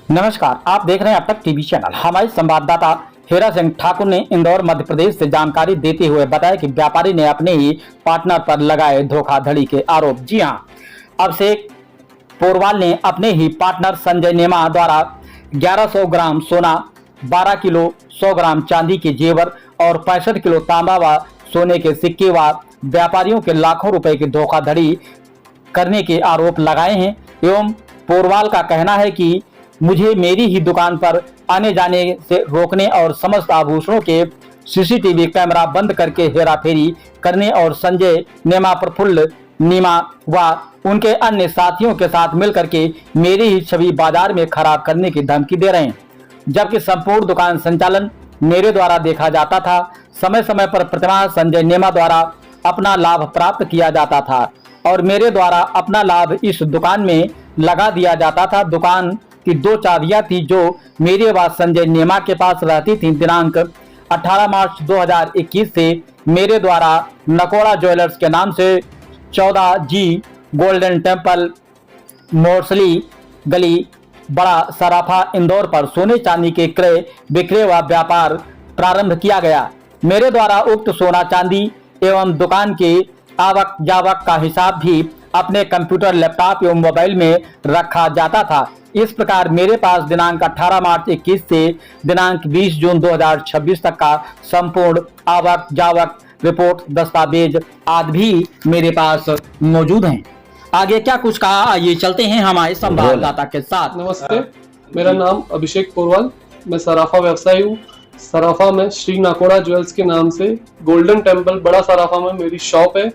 नमस्कार, आप देख रहे हैं अब तक टीवी चैनल। हमारे संवाददाता हेरा सिंह ठाकुर ने इंदौर मध्य प्रदेश से जानकारी देते हुए बताया कि व्यापारी ने अपने ही पार्टनर पर लगाए धोखाधड़ी के आरोप। जी हां, अभिषेक पोरवाल ने अपने ही पार्टनर संजय नेमा द्वारा 1100 ग्राम सोना, 12 किलो 100 ग्राम चांदी के जेवर और 65 किलो तांबा व सोने के सिक्के व व्यापारियों के लाखों रुपए की धोखाधड़ी करने के आरोप लगाए हैं। एवं पोरवाल का कहना है कि मुझे मेरी ही दुकान पर आने जाने से रोकने और समस्त आभूषणों के सीसीटीवी कैमरा बंद करके हेराफेरी करने और संजय नेमा, प्रफुल्ल नीमा व उनके अन्य साथियों के साथ मिलकर के मेरी ही छवि बाजार में खराब करने की धमकी दे रहे हैं, जबकि संपूर्ण दुकान संचालन मेरे द्वारा देखा जाता था। समय समय पर प्रतिमाह संजय नेमा द्वारा अपना लाभ प्राप्त किया जाता था और मेरे द्वारा अपना लाभ इस दुकान में लगा दिया जाता था। दुकान की 2 चाबियां थी जो मेरे व संजय नेमा के पास रहती थी। दिनांक 18 मार्च 2021 से मेरे द्वारा नकोड़ा ज्वेलर्स के नाम से 14G गोल्डन टेम्पल, मोरसली गली, बड़ा सराफा, इंदौर पर सोने चांदी के क्रय विक्रय व व्यापार प्रारंभ किया गया। मेरे द्वारा उक्त सोना चांदी एवं दुकान के आवक जावक का हिसाब भी अपने कंप्यूटर, लैपटॉप एवं मोबाइल में रखा जाता था। इस प्रकार मेरे पास दिनांक 18 मार्च 21 से दिनांक 20 जून 2026 तक का संपूर्ण आवक जावक रिपोर्ट, दस्तावेज आदि भी मेरे पास मौजूद हैं। आगे क्या कुछ कहा, आइए चलते हैं हमारे संवाददाता के साथ। नमस्ते, मेरा नाम अभिषेक पोरवाल, मैं सराफा व्यवसायी हूँ। सराफा में श्री नाकोड़ा ज्वेल्स के नाम से गोल्डन टेम्पल, बड़ा सराफा में मेरी शॉप है।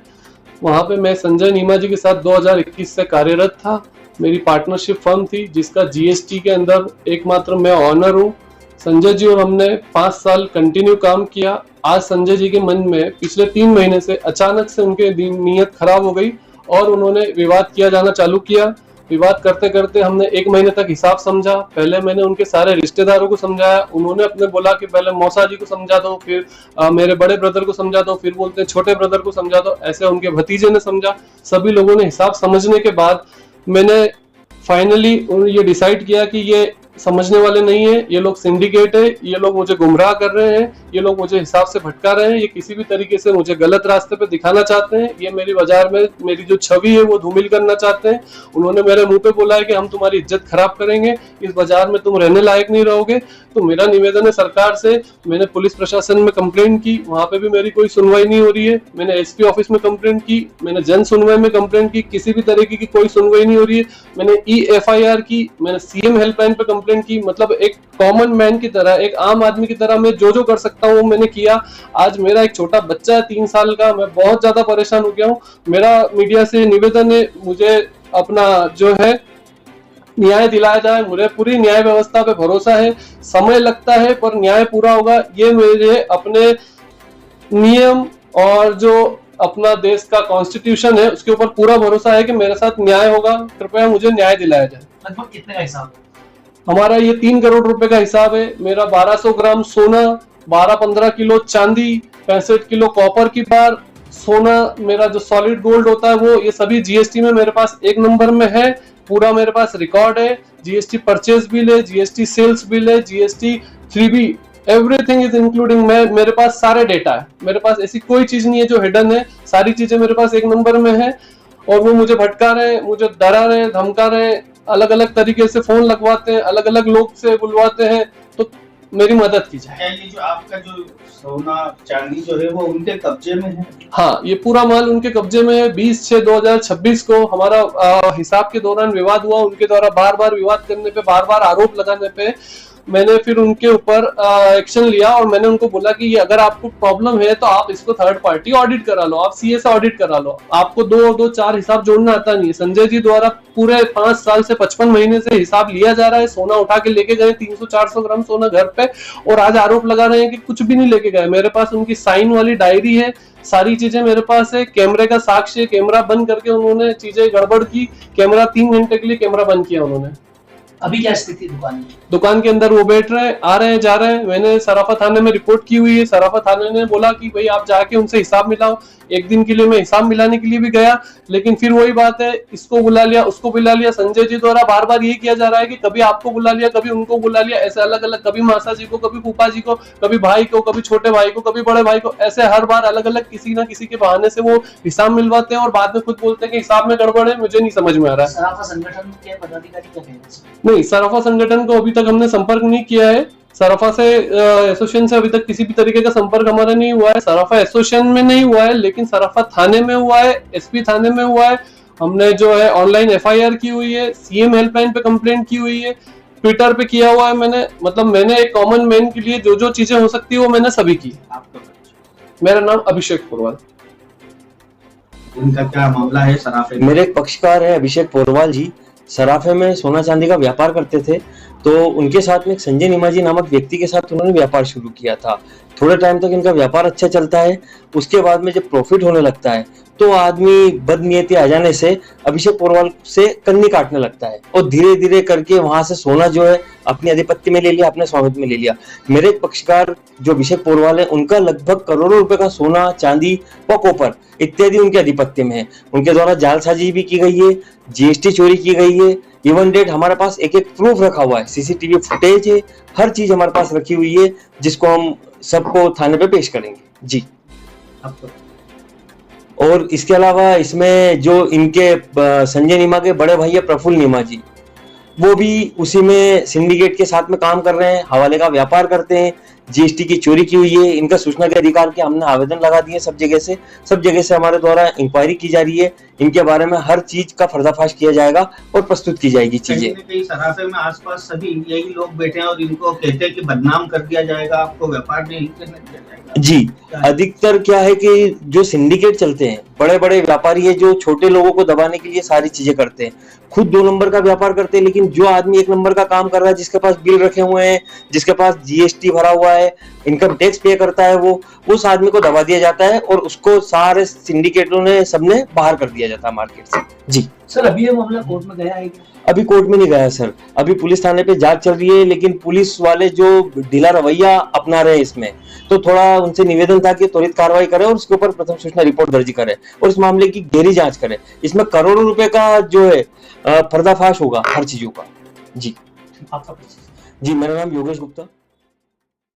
वहाँ पे मैं संजय नीमा जी के साथ 2021 से कार्यरत था। मेरी पार्टनरशिप फर्म थी जिसका जीएसटी के अंदर एकमात्र मैं ऑनर हूँ। संजय जी और हमने 5 साल कंटिन्यू काम किया। आज संजय जी के मन में पिछले 3 महीने से अचानक से उनके नीयत खराब हो गई और उन्होंने विवाद किया जाना चालू किया। विवाद करते करते हमने 1 महीने तक हिसाब समझा। पहले मैंने उनके सारे रिश्तेदारों को समझाया, उन्होंने अपने बोला कि पहले मौसा जी को समझा दो, फिर मेरे बड़े ब्रदर को समझा दो, फिर बोलते हैं छोटे ब्रदर को समझा दो। ऐसे उनके भतीजे ने समझा। सभी लोगों ने हिसाब समझने के बाद मैंने फाइनली ये डिसाइड किया कि ये समझने वाले नहीं है, ये लोग सिंडिकेट है, ये लोग मुझे गुमराह कर रहे हैं, ये लोग मुझे हिसाब से भटका रहे हैं, ये किसी भी तरीके से मुझे गलत रास्ते पे दिखाना चाहते हैं, ये मेरी बाजार में मेरी जो छवि है वो धूमिल करना चाहते हैं। उन्होंने मेरे मुंह पे बोला है कि हम तुम्हारी इज्जत खराब करेंगे, इस बाजार में तुम रहने लायक नहीं रहोगे। तो मेरा निवेदन है सरकार से, मैंने पुलिस प्रशासन में कंप्लेंट की, वहां पे भी मेरी कोई सुनवाई नहीं हो रही है। मैंने एसपी ऑफिस में कंप्लेंट की, मैंने जन सुनवाई में कंप्लेंट की, किसी भी तरीके की कोई सुनवाई नहीं हो रही है। मैंने EFIR की, मैंने CM हेल्पलाइन पे कंप्लेंट की। मतलब एक कॉमन मैन की तरह, एक आम आदमी की तरह मैं जो कर सकता हूँ वो मैंने किया। आज मेरा एक छोटा बच्चा है 3 साल का, मैं बहुत ज्यादा परेशान हो गया हूँ। मेरा मीडिया से निवेदन है, मुझे अपना जो है न्याय दिलाया जाए। मुझे पूरी न्याय व्यवस्था पे भरोसा है। समय लगता है पर न्याय पूरा होगा, ये मेरे अपने नियम और जो अपना देश का कॉन्स्टिट्यूशन है उसके ऊपर पूरा भरोसा है कि मेरे साथ न्याय होगा। कृपया मुझे न्याय दिलाया जाए। लगभग कितने का हिसाब है? हमारा ये 3 करोड़ रुपए का हिसाब है। मेरा 1200 ग्राम सोना, 12-15 किलो चांदी, 65 किलो कॉपर की बार, सोना मेरा जो सॉलिड गोल्ड होता है वो, ये सभी जीएसटी में मेरे पास 1 नंबर में है। पूरा मेरे पास रिकॉर्ड है। जीएसटी परचेज बिल है, जीएसटी सेल्स बिल है, GST 3B, everything is including. मेरे पास सारे डेटा है। मेरे पास ऐसी कोई चीज नहीं है जो हिडन है, सारी चीजें मेरे पास 1 नंबर में है। और वो मुझे भटका रहे हैं, मुझे डरा रहे हैं, धमका रहे हैं, अलग अलग तरीके से फोन लगवाते हैं, अलग अलग लोग से बुलवाते हैं। तो मेरी मदद की जाए। क्या ये जो आपका जो सोना चांदी जो है वो उनके कब्जे में है? हाँ, ये पूरा माल उनके कब्जे में है। 20/6/2026 को हमारा हिसाब के दौरान विवाद हुआ। उनके द्वारा बार बार विवाद करने पे, बार बार आरोप लगाने पे मैंने फिर उनके ऊपर एक्शन लिया और मैंने उनको बोला कि ये अगर आपको प्रॉब्लम है तो आप इसको थर्ड पार्टी ऑडिट करा लो, आप CA से ऑडिट करा लो। आपको 2 और 2 4 हिसाब जोड़ना आता नहीं है। संजय जी द्वारा पूरे 5 साल से 55 महीने से हिसाब लिया जा रहा है। सोना उठा के लेके गए 300-400 ग्राम सोना घर पे, और आज आरोप लगा रहे हैं कि कुछ भी नहीं लेके गए। मेरे पास उनकी साइन वाली डायरी है, सारी चीजें मेरे पास है। कैमरे का साक्ष्य, कैमरा बंद करके उन्होंने चीजें गड़बड़ की। कैमरा 3 घंटे के लिए कैमरा बंद किया उन्होंने। अभी क्या स्थिति दुकान की? दुकान के अंदर वो बैठ रहे हैं, आ रहे हैं, जा रहे हैं। मैंने सराफा थाने में रिपोर्ट की हुई है। सराफा थाने ने बोला कि भाई आप जाके उनसे हिसाब मिलाओ। एक दिन के लिए मैं हिसाब मिलाने के लिए भी गया, लेकिन फिर वही बात है, इसको बुला लिया, उसको बुला लिया। संजय जी द्वारा बार बार ये किया जा रहा है कि कभी आपको बुला लिया, कभी उनको बुला लिया, ऐसे अलग अलग, कभी मासा जी को, कभी फूफा जी को, कभी भाई को, कभी छोटे भाई को, कभी बड़े भाई को, ऐसे हर बार अलग अलग किसी ना किसी के बहाने से वो हिसाब मिलवाते हैं और बाद में खुद बोलते हैं कि हिसाब में गड़बड़ है। मुझे नहीं समझ में आ रहा है। सराफा संगठन के पदाधिकारी क्या कह रहे हैं? नहीं, सराफा संगठन को अभी तक हमने संपर्क नहीं किया है। सराफा से एसोसिएशन से अभी तक किसी भी तरीके का संपर्क हमारा नहीं हुआ है। सराफा एसोसिएशन में नहीं हुआ है, लेकिन सराफा थाने में हुआ है, एसपी थाने में हुआ है। हमने जो है ऑनलाइन एफआईआर की हुई है, सीएम हेल्पलाइन पे कंप्लेंट की हुई है, ट्विटर पे किया हुआ है। मैंने एक कॉमन मैन के लिए जो जो चीजें हो सकती है वो मैंने सभी की। आपका मेरा नाम अभिषेक पोरवाल। इनका क्या मामला है सराफे में? मेरे एक पक्षकार है अभिषेक पोरवाल जी, सराफे में सोना चांदी का व्यापार करते थे। तो उनके साथ में एक संजय नीमाजी नामक व्यक्ति के साथ उन्होंने व्यापार शुरू किया था। थोड़े टाइम तक इनका व्यापार अच्छा चलता है। उसके बाद में जब प्रॉफिट होने लगता है तो आदमी बदनीयती आ जाने से अभिषेक पोरवाल से कन्नी काटने लगता है और धीरे धीरे करके वहां से सोना जो है अपने आधिपत्य में ले लिया, अपने स्वामित्व में ले लिया। मेरे एक पक्षकार जो अभिषेक पोरवाल है, उनका लगभग करोड़ों रुपए का सोना, चांदी व कॉपर इत्यादि उनके आधिपत्य में है। उनके द्वारा जालसाजी भी की गई है, जीएसटी चोरी की गई है। इवन डेट हमारे पास एक एक प्रूफ रखा हुआ है, सीसीटीवी फुटेज है, हर चीज हमारे पास रखी हुई है, जिसको हम सबको थाने पे पेश करेंगे जी। आपका और इसके अलावा इसमें जो इनके संजय नीमा के बड़े भाई है प्रफुल्ल नीमा जी, वो भी उसी में सिंडिकेट के साथ में काम कर रहे हैं, हवाले का व्यापार करते हैं। जीएसटी की चोरी की हुई है, इनका सूचना के अधिकार के हमने आवेदन लगा दिए सब जगह से हमारे द्वारा इंक्वायरी की जा रही है। इनके बारे में हर चीज का पर्दाफाश किया जाएगा और प्रस्तुत की जाएगी चीजें। कहीं न कहीं सराफे में आसपास सभी यही लोग बैठे हैं और इनको कहते हैं कि बदनाम कर दिया जाएगा, आपको व्यापार नहीं करने दिया जाएगा। जी, अधिकतर क्या है कि जो सिंडिकेट चलते हैं, बड़े बड़े व्यापारी है जो छोटे लोगों को दबाने के लिए सारी चीजें करते हैं। खुद 2 नंबर का व्यापार करते हैं, लेकिन जो आदमी 1 नंबर का काम कर रहा है, जिसके पास बिल रखे हुए हैं, जिसके पास जीएसटी भरा हुआ है, इनकम टैक्स पे करता है, वो उस आदमी को दबा दिया जाता है और उसको सारे सिंडिकेटों ने सबने बाहर कर दिया जाता है मार्केट से जी। सर अभी ये मामला कोर्ट में गया है क्या? अभी कोर्ट में नहीं गया सर, अभी पुलिस थाने पे जांच चल रही है, लेकिन पुलिस वाले जो ढीला रवैया अपना रहे हैं इसमें, तो थोड़ा उनसे निवेदन था कि त्वरित कार्रवाई करें और उसके ऊपर प्रथम सूचना रिपोर्ट दर्ज करें और इस मामले की गहरी जांच करें। इसमें करोड़ों रुपए का जो है पर्दाफाश होगा हर चीजों का जी। आपका परिचय? जी, मेरा नाम योगेश गुप्ता।